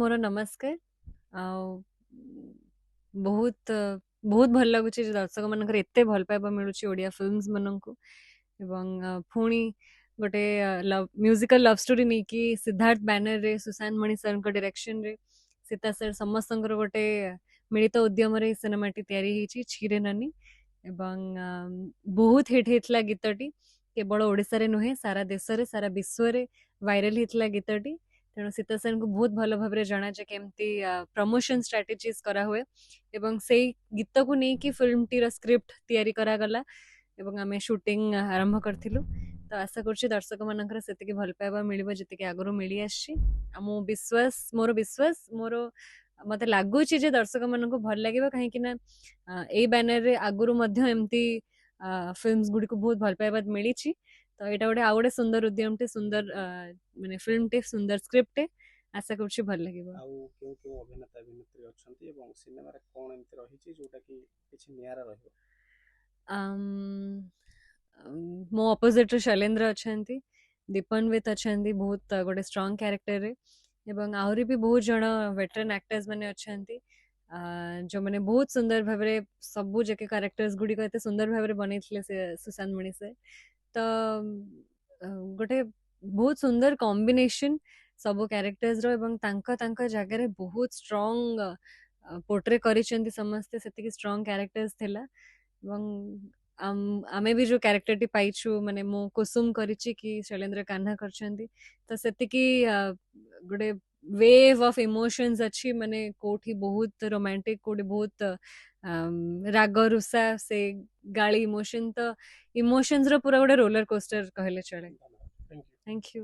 मोर नमस्कार। बहुत बहुत भल लगुच दर्शक मान एत भल पाइबा मिलूँ ओडिया फिल्म्स मानक पुणी गोटे लव म्यूजिकल लव स्टोरी नहीं कि सिद्धार्थ बैनर रे सुशांत मणि सर डायरेक्शन रे सीता सर समस्त गोटे मिलित उद्यम सिनेमाटी या छीरे नानी एवं बहुत हिट होता गीतटी केवल ओडिशा रे नुहे सारा देश रे सारा विश्व रे वायरल होता गीतटी तेणु सीता सेन को बहुत भल भाव जना जे केमती प्रमोशन स्ट्राटेजीज करा हुए एवं से गीत को लेकिन फिल्म टीर स्क्रिप्ट तैयारी करागला एवं आम शूटिंग आरंभ करूँ तो आशा कर दर्शक मानकर से भल पाइबा मिल जी आगु मिली आम विश्वास मोर मत लगुच दर्शक मान भल लगे कहीं यही बैनर रे आगुरी एमती फिल्म्स गुड़ी को बहुत भल पाइबा मिली तो यहाँ गोटे आउ गोटे सुंदर उद्यम टे सुंदर माने फिल्म टे सुंदर स्क्रिप्ट टे आशा करुँच भल लगे। ଆଉ କେଉଁ କେଉଁ ଅଭିନେତା ଅଭିନେତ୍ରୀ ଅଛନ୍ତି ଏବଂ ସିନେମାରେ କ'ଣ ଏମିତି ରହିଛି ଯୋଉଟା କି କିଛି ନିଆରା ରହିବ? मो अपोजिट शैलेंद्र अच्छा दीपन्वित अच्छा बहुत गोटे स्ट्रॉन्ग कैरेक्टर रे एवं आहरी भी बहुत जन वेटरन एक्टर्स मैंने अच्छा जो मैंने बहुत सुंदर भाव सबू जके कैरेक्टर्स गुड़िक एत सुंदर भाव बन सुशांत मणि से तो गोटे बहुत सुंदर कॉम्बिनेशन सब कैरेक्टर्स जगह बहुत स्ट्रॉन्ग पोर्ट्रे करिसेंती समस्ते सेतिकी स्ट्रॉन्ग कैरेक्टर्स थिला आमे भी जो कैरेक्टर टी पाइछु माने मो कुसुम करिछि कि शैलेंद्र कान्हा करछंती तो सेतिकी गोटे वेव ऑफ इमोशंस अच्छी माने कोठी बहुत रोमांटिक कोठी बहुत राग रुषा से गाली इमोशन तो इमोशंस रो पूरा गोटे रोलर कोस्टर कहले चले। ଧନ୍ୟବାଦ। Thank you. Thank you.